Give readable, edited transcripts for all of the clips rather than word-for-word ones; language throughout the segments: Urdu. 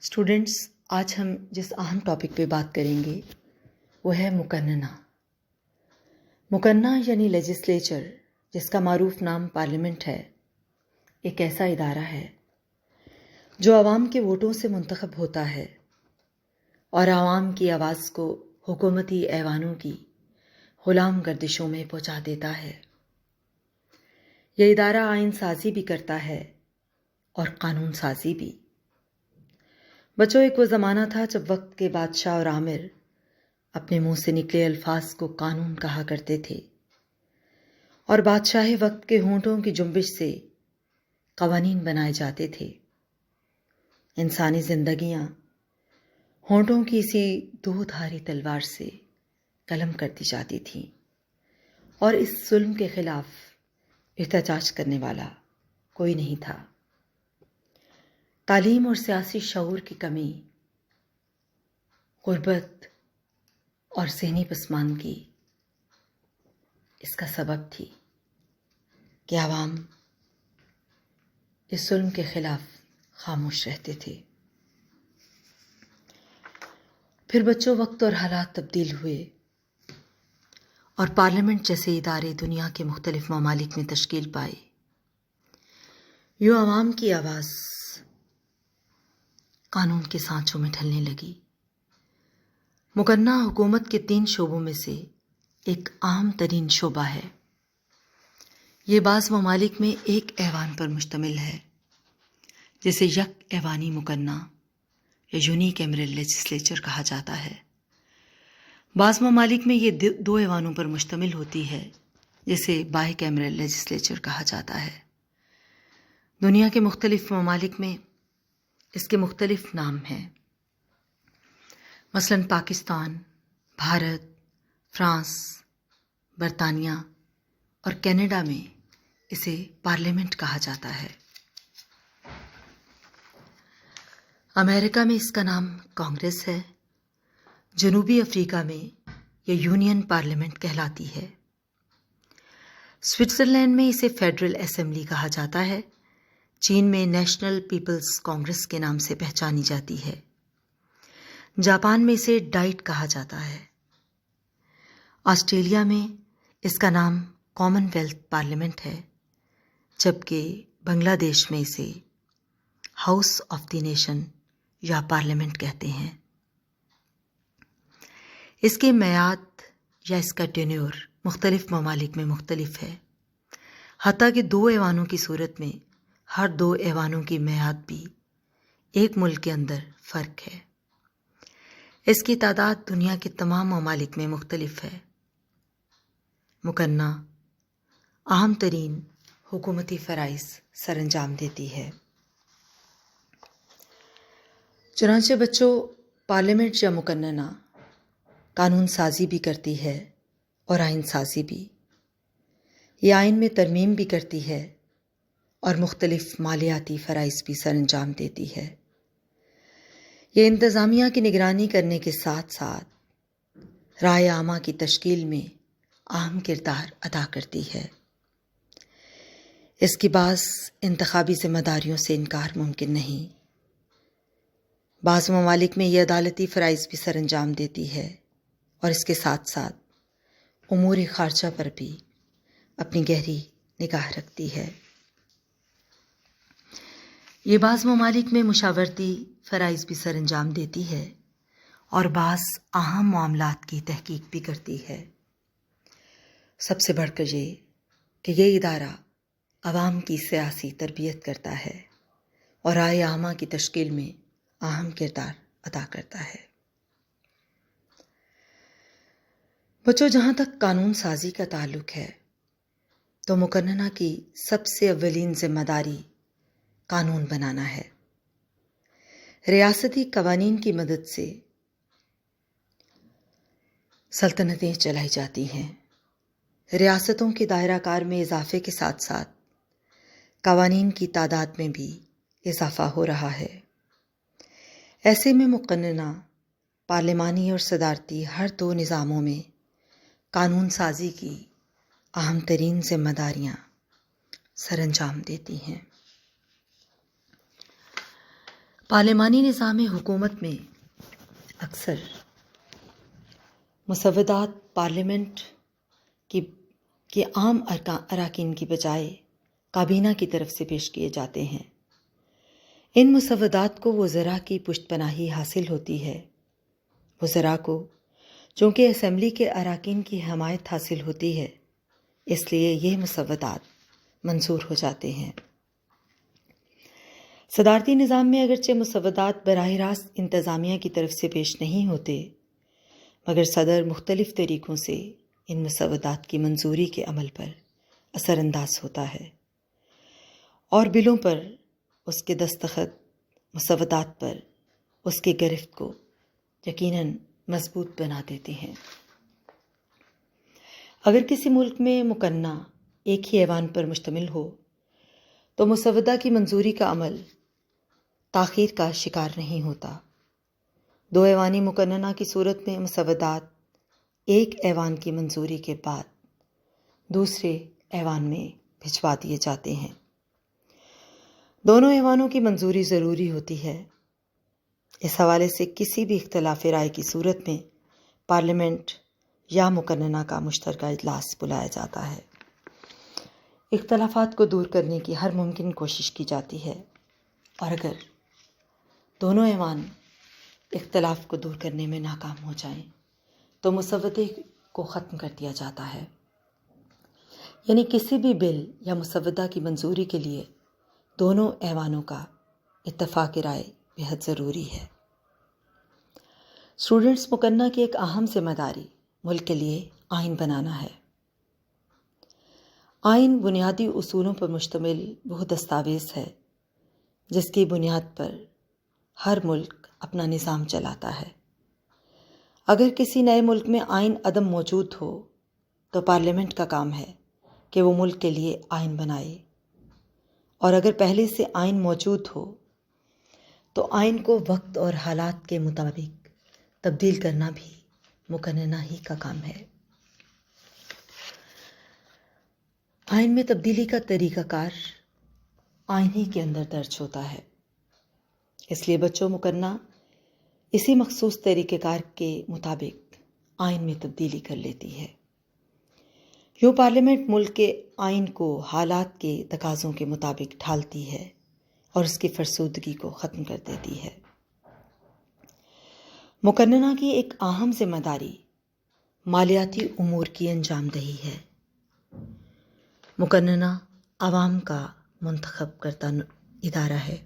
اسٹوڈینٹس، آج ہم جس اہم ٹاپک پہ بات کریں گے وہ ہے مقننہ۔ مقننہ یعنی لیجسلیچر، جس کا معروف نام پارلیمنٹ ہے، ایک ایسا ادارہ ہے جو عوام کے ووٹوں سے منتخب ہوتا ہے اور عوام کی آواز کو حکومتی ایوانوں کی غلام گردشوں میں پہنچا دیتا ہے۔ یہ ادارہ آئین سازی بھی کرتا ہے اور قانون سازی بھی۔ بچوں، ایک وہ زمانہ تھا جب وقت کے بادشاہ اور آمر اپنے منہ سے نکلے الفاظ کو قانون کہا کرتے تھے، اور بادشاہ وقت کے ہونٹوں کی جنبش سے قوانین بنائے جاتے تھے۔ انسانی زندگیاں ہونٹوں کی اسی دو دھاری تلوار سے قلم کر دی جاتی تھیں، اور اس ظلم کے خلاف احتجاج کرنے والا کوئی نہیں تھا۔ تعلیم اور سیاسی شعور کی کمی، غربت اور ذہنی پسماندگی اس کا سبب تھی کہ عوام اس ظلم کے خلاف خاموش رہتے تھے۔ پھر بچوں، وقت اور حالات تبدیل ہوئے اور پارلیمنٹ جیسے ادارے دنیا کے مختلف ممالک میں تشکیل پائے۔ یوں عوام کی آواز قانون کے سانچوں میں ڈھلنے لگی۔ مقننہ حکومت کے 3 شعبوں میں سے ایک اہم ترین شعبہ ہے۔ یہ بعض ممالک میں ایک ایوان پر مشتمل ہے، جسے یک ایوانی مقننہ یا یونیک ایمرل لیجسلیچر کہا جاتا ہے۔ بعض ممالک میں یہ 2 ایوانوں پر مشتمل ہوتی ہے، جسے بائیک ایمرل لیجسلیچر کہا جاتا ہے۔ دنیا کے مختلف ممالک میں اس کے مختلف نام ہیں۔ مثلاً پاکستان، بھارت، فرانس، برطانیہ اور کینیڈا میں اسے پارلیمنٹ کہا جاتا ہے۔ امریکہ میں اس کا نام کانگریس ہے۔ جنوبی افریقہ میں یہ یونین پارلیمنٹ کہلاتی ہے۔ سوئٹزرلینڈ میں اسے فیڈرل اسمبلی کہا جاتا ہے۔ چین میں نیشنل پیپلز کانگریس کے نام سے پہچانی جاتی ہے۔ جاپان میں اسے ڈائٹ کہا جاتا ہے۔ آسٹریلیا میں اس کا نام کامن ویلتھ پارلیمنٹ ہے، جبکہ بنگلہ دیش میں اسے ہاؤس آف دی نیشن یا پارلیمنٹ کہتے ہیں۔ اس کی میعاد یا اس کا ٹینیور مختلف ممالک میں مختلف ہے، حتیٰ کہ 2 ایوانوں کی صورت میں ہر 2 ایوانوں کی میعاد بھی ایک ملک کے اندر فرق ہے۔ اس کی تعداد دنیا کے تمام ممالک میں مختلف ہے۔ مقننہ اہم ترین حکومتی فرائض سر انجام دیتی ہے۔ چنانچہ بچوں، پارلیمنٹ یا مقننہ قانون سازی بھی کرتی ہے اور آئین سازی بھی۔ یہ آئین میں ترمیم بھی کرتی ہے اور مختلف مالیاتی فرائض بھی سر انجام دیتی ہے۔ یہ انتظامیہ کی نگرانی کرنے کے ساتھ ساتھ رائے عامہ کی تشکیل میں اہم کردار ادا کرتی ہے۔ اس کی بعض انتخابی ذمہ داریوں سے انکار ممکن نہیں۔ بعض ممالک میں یہ عدالتی فرائض بھی سر انجام دیتی ہے اور اس کے ساتھ ساتھ امور خارجہ پر بھی اپنی گہری نگاہ رکھتی ہے۔ یہ بعض ممالک میں مشاورتی فرائض بھی سر انجام دیتی ہے اور بعض اہم معاملات کی تحقیق بھی کرتی ہے۔ سب سے بڑھ کر یہ کہ یہ ادارہ عوام کی سیاسی تربیت کرتا ہے اور رائے عامہ کی تشکیل میں اہم کردار ادا کرتا ہے۔ بچوں، جہاں تک قانون سازی کا تعلق ہے تو مقننہ کی سب سے اولین ذمہ داری قانون بنانا ہے۔ ریاستی قوانین کی مدد سے سلطنتیں چلائی جاتی ہیں۔ ریاستوں کے دائرہ کار میں اضافے کے ساتھ ساتھ قوانین کی تعداد میں بھی اضافہ ہو رہا ہے۔ ایسے میں مقننہ پارلیمانی اور صدارتی ہر 2 نظاموں میں قانون سازی کی اہم ترین ذمہ داریاں سر انجام دیتی ہیں۔ پارلیمانی نظام حکومت میں اکثر مسودات پارلیمنٹ کی عام اراکین کی بجائے کابینہ کی طرف سے پیش کیے جاتے ہیں۔ ان مسودات کو وزراء کی پشت پناہی حاصل ہوتی ہے۔ وزراء کو چونکہ اسمبلی کے اراکین کی حمایت حاصل ہوتی ہے، اس لیے یہ مسودات منظور ہو جاتے ہیں۔ صدارتی نظام میں اگرچہ مسودات براہ راست انتظامیہ کی طرف سے پیش نہیں ہوتے، مگر صدر مختلف طریقوں سے ان مسودات کی منظوری کے عمل پر اثر انداز ہوتا ہے اور بلوں پر اس کے دستخط مسودات پر اس کی گرفت کو یقیناً مضبوط بنا دیتے ہیں۔ اگر کسی ملک میں مقننہ ایک ہی ایوان پر مشتمل ہو تو مسودہ کی منظوری کا عمل تاخیر کا شکار نہیں ہوتا۔ دو ایوانی مقننہ کی صورت میں مسودات ایک ایوان کی منظوری کے بعد دوسرے ایوان میں بھجوا دیے جاتے ہیں۔ دونوں ایوانوں کی منظوری ضروری ہوتی ہے۔ اس حوالے سے کسی بھی اختلاف رائے کی صورت میں پارلیمنٹ یا مقننہ کا مشترکہ اجلاس بلایا جاتا ہے۔ اختلافات کو دور کرنے کی ہر ممکن کوشش کی جاتی ہے، اور اگر دونوں ایوان اختلاف کو دور کرنے میں ناکام ہو جائیں تو مسودے کو ختم کر دیا جاتا ہے۔ یعنی کسی بھی بل یا مسودہ کی منظوری کے لیے دونوں ایوانوں کا اتفاق رائے بہت ضروری ہے۔ اسٹوڈنٹس مقننہ کی ایک اہم ذمہ داری ملک کے لیے آئین بنانا ہے۔ آئین بنیادی اصولوں پر مشتمل وہ دستاویز ہے جس کی بنیاد پر ہر ملک اپنا نظام چلاتا ہے۔ اگر کسی نئے ملک میں آئین عدم موجود ہو تو پارلیمنٹ کا کام ہے کہ وہ ملک کے لیے آئین بنائے، اور اگر پہلے سے آئین موجود ہو تو آئین کو وقت اور حالات کے مطابق تبدیل کرنا بھی مقننہ ہی کا کام ہے۔ آئین میں تبدیلی کا طریقہ کار آئین ہی کے اندر درج ہوتا ہے، اس لیے بچوں مقننہ اسی مخصوص طریقہ کار کے مطابق آئین میں تبدیلی کر لیتی ہے۔ یوں پارلیمنٹ ملک کے آئین کو حالات کے تقاضوں کے مطابق ڈھالتی ہے اور اس کی فرسودگی کو ختم کر دیتی ہے۔ مقننہ کی ایک اہم ذمہ داری مالیاتی امور کی انجام دہی ہے۔ مقننہ عوام کا منتخب کردہ ادارہ ہے،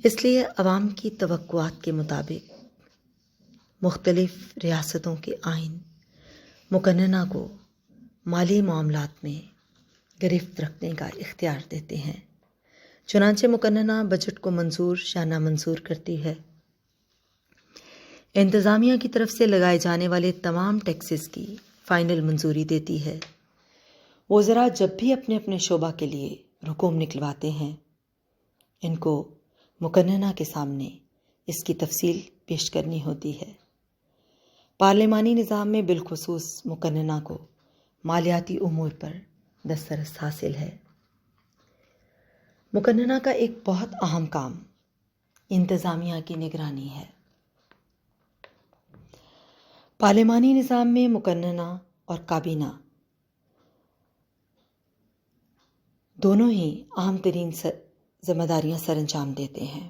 اس لیے عوام کی توقعات کے مطابق مختلف ریاستوں کے آئین مقننہ کو مالی معاملات میں گرفت رکھنے کا اختیار دیتے ہیں۔ چنانچہ مقننہ بجٹ کو منظور یا نامنظور کرتی ہے، انتظامیہ کی طرف سے لگائے جانے والے تمام ٹیکسز کی فائنل منظوری دیتی ہے۔ وزراء جب بھی اپنے اپنے شعبہ کے لیے رقوم نکلواتے ہیں، ان کو مقننہ کے سامنے اس کی تفصیل پیش کرنی ہوتی ہے۔ پارلیمانی نظام میں بالخصوص مقننہ کو مالیاتی امور پر دسترس حاصل ہے۔ مقننہ کا ایک بہت اہم کام انتظامیہ کی نگرانی ہے۔ پارلیمانی نظام میں مقننہ اور کابینہ دونوں ہی اہم ترین ذمہ داریاں سر انجام دیتے ہیں،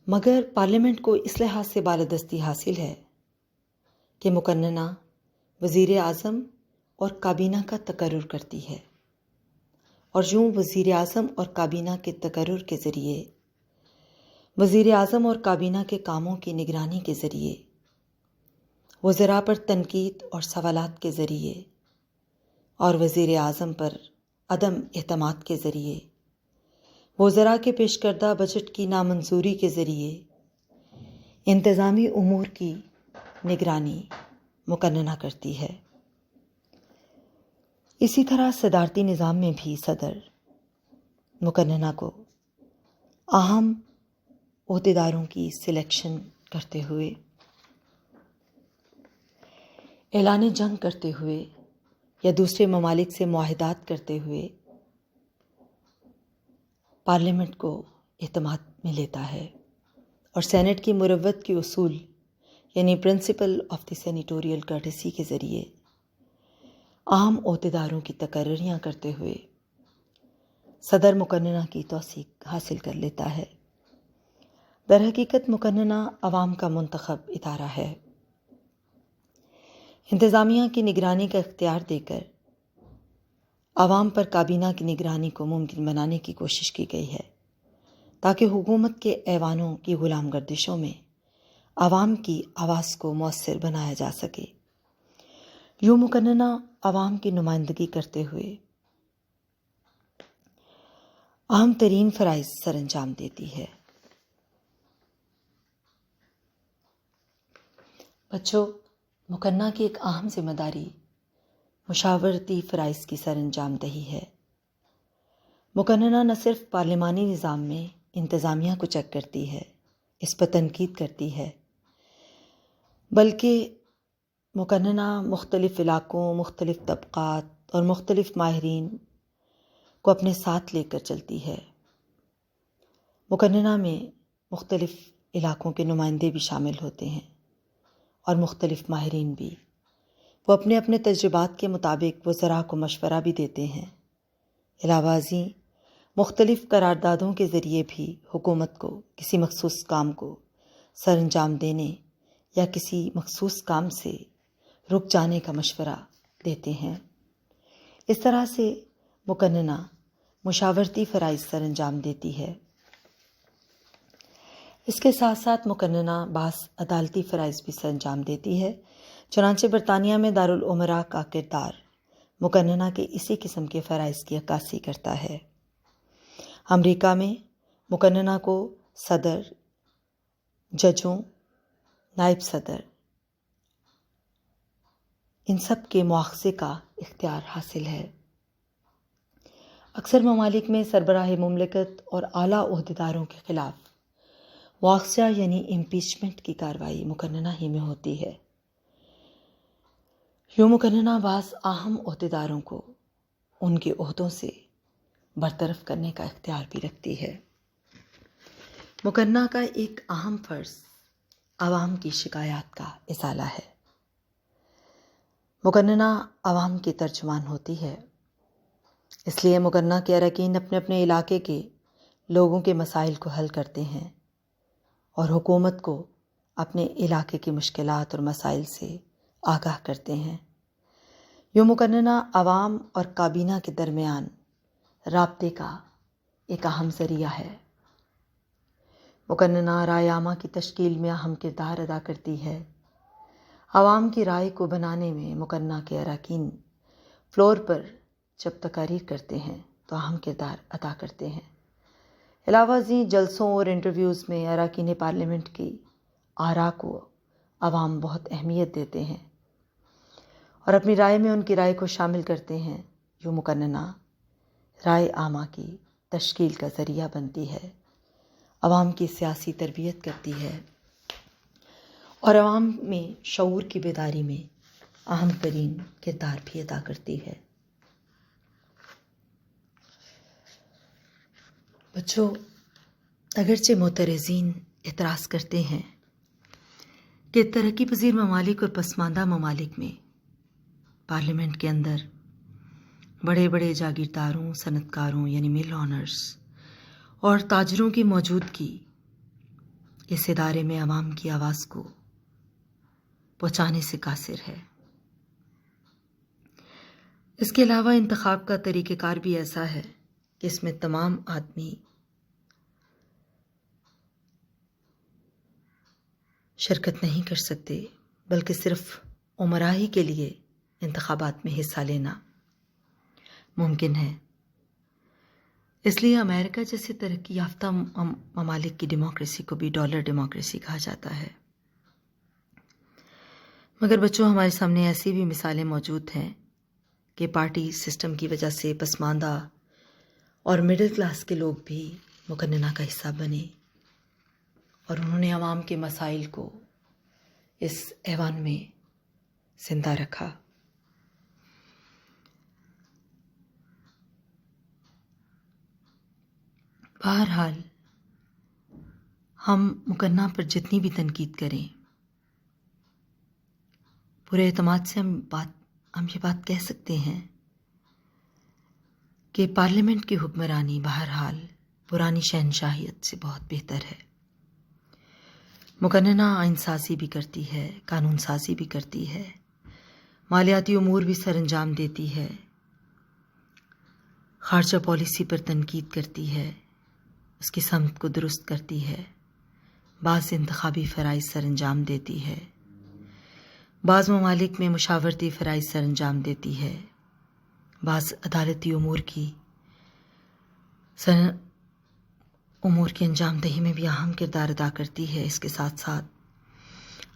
مگر پارلیمنٹ کو اس لحاظ سے بالادستی حاصل ہے کہ مقننہ وزیر اعظم اور کابینہ کا تقرر کرتی ہے، اور یوں وزیر اعظم اور کابینہ کے تقرر کے ذریعے، وزیر اعظم اور کابینہ کے کاموں کی نگرانی کے ذریعے، وزراء پر تنقید اور سوالات کے ذریعے، اور وزیر اعظم پر عدم اعتماد کے ذریعے، وزراء کے پیش کردہ بجٹ کی نامنظوری کے ذریعے انتظامی امور کی نگرانی مقننہ کرتی ہے۔ اسی طرح صدارتی نظام میں بھی صدر مقننہ کو اہم عہدیداروں کی سلیکشن کرتے ہوئے، اعلان جنگ کرتے ہوئے یا دوسرے ممالک سے معاہدات کرتے ہوئے پارلیمنٹ کو اعتماد میں لیتا ہے اور سینٹ کی مروت کے اصول یعنی پرنسپل آف دی سینیٹوریل کرٹیسی کے ذریعے عام عہدیداروں کی تقرریاں کرتے ہوئے صدر مقننہ کی توثیق حاصل کر لیتا ہے۔ در حقیقت مقننہ عوام کا منتخب ادارہ ہے۔ انتظامیہ کی نگرانی کا اختیار دے کر عوام پر کابینہ کی نگرانی کو ممکن بنانے کی کوشش کی گئی ہے تاکہ حکومت کے ایوانوں کی غلام گردشوں میں عوام کی آواز کو مؤثر بنایا جا سکے۔ یوں مقننہ عوام کی نمائندگی کرتے ہوئے اہم ترین فرائض سر انجام دیتی ہے۔ بچوں، مقننہ کی ایک اہم ذمہ داری مشاورتی فرائض کی سر انجام دہی ہے۔ مقننہ نہ صرف پارلیمانی نظام میں انتظامیہ کو چیک کرتی ہے، اس پر تنقید کرتی ہے، بلکہ مقننہ مختلف علاقوں، مختلف طبقات اور مختلف ماہرین کو اپنے ساتھ لے کر چلتی ہے۔ مقننہ میں مختلف علاقوں کے نمائندے بھی شامل ہوتے ہیں اور مختلف ماہرین بھی۔ وہ اپنے اپنے تجربات کے مطابق وزراء کو مشورہ بھی دیتے ہیں۔ علاوہ ازیں مختلف قراردادوں کے ذریعے بھی حکومت کو کسی مخصوص کام کو سر انجام دینے یا کسی مخصوص کام سے رک جانے کا مشورہ دیتے ہیں۔ اس طرح سے مقننہ مشاورتی فرائض سر انجام دیتی ہے۔ اس کے ساتھ ساتھ مقننہ بعض عدالتی فرائض بھی سر انجام دیتی ہے۔ چنانچہ برطانیہ میں دارالامراء کا کردار مقننہ کے اسی قسم کے فرائض کی عکاسی کرتا ہے۔ امریکہ میں مقننہ کو صدر، ججوں، نائب صدر ان سب کے مواخذے کا اختیار حاصل ہے۔ اکثر ممالک میں سربراہ مملکت اور اعلیٰ عہدیداروں کے خلاف مواخذہ یعنی امپیچمنٹ کی کارروائی مقننہ ہی میں ہوتی ہے۔ یوں مقننہ بعض اہم عہدیداروں کو ان کے عہدوں سے برطرف کرنے کا اختیار بھی رکھتی ہے۔ مقننہ کا ایک اہم فرض عوام کی شکایات کا ازالہ ہے۔ مقننہ عوام کی ترجمان ہوتی ہے، اس لیے مقننہ کے اراکین اپنے اپنے علاقے کے لوگوں کے مسائل کو حل کرتے ہیں اور حکومت کو اپنے علاقے کی مشکلات اور مسائل سے آگاہ کرتے ہیں۔ یوں مقننہ عوام اور کابینہ کے درمیان رابطے کا ایک اہم ذریعہ ہے۔ مقننہ رائے عامہ کی تشکیل میں اہم کردار ادا کرتی ہے۔ عوام کی رائے کو بنانے میں مقننہ کے اراکین فلور پر جب تقاریر کرتے ہیں تو اہم کردار ادا کرتے ہیں۔ علاوہ ازیں جلسوں اور انٹرویوز میں اراکین پارلیمنٹ کی آراء کو عوام بہت اہمیت دیتے ہیں اور اپنی رائے میں ان کی رائے کو شامل کرتے ہیں۔ یوں مقننہ رائے عامہ کی تشکیل کا ذریعہ بنتی ہے، عوام کی سیاسی تربیت کرتی ہے اور عوام میں شعور کی بیداری میں اہم ترین کردار بھی ادا کرتی ہے۔ بچوں، اگرچہ معترضین اعتراض کرتے ہیں کہ ترقی پذیر ممالک اور پسماندہ ممالک میں پارلیمنٹ کے اندر بڑے بڑے جاگیرداروں، صنعت کاروں یعنی مل آنرز اور تاجروں کی موجودگی اس ادارے میں عوام کی آواز کو پہنچانے سے قاصر ہے۔ اس کے علاوہ انتخاب کا طریقہ کار بھی ایسا ہے کہ اس میں تمام آدمی شرکت نہیں کر سکتے، بلکہ صرف امراء ہی کے لیے انتخابات میں حصہ لینا ممکن ہے۔ اس لیے امریکہ جیسے ترقی یافتہ ممالک کی ڈیموکریسی کو بھی ڈالر ڈیموکریسی کہا جاتا ہے۔ مگر بچوں، ہمارے سامنے ایسی بھی مثالیں موجود ہیں کہ پارٹی سسٹم کی وجہ سے پسماندہ اور مڈل کلاس کے لوگ بھی مقننہ کا حصہ بنے اور انہوں نے عوام کے مسائل کو اس ایوان میں زندہ رکھا۔ بہرحال ہم مقننہ پر جتنی بھی تنقید کریں، پورے اعتماد سے ہم یہ بات کہہ سکتے ہیں کہ پارلیمنٹ کی حکمرانی بہرحال پرانی شہنشاہیت سے بہت بہتر ہے۔ مقننہ آئین سازی بھی کرتی ہے، قانون سازی بھی کرتی ہے، مالیاتی امور بھی سر انجام دیتی ہے، خارجہ پالیسی پر تنقید کرتی ہے، اس کی سمت کو درست کرتی ہے، بعض انتخابی فرائض سر انجام دیتی ہے، بعض ممالک میں مشاورتی فرائض سر انجام دیتی ہے، بعض عدالتی امور کی انجام دہی میں بھی اہم کردار ادا کرتی ہے۔ اس کے ساتھ ساتھ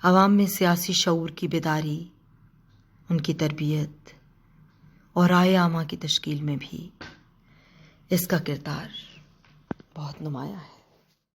عوام میں سیاسی شعور کی بیداری، ان کی تربیت اور رائے عامہ کی تشکیل میں بھی اس کا کردار بہت نمایاں ہے۔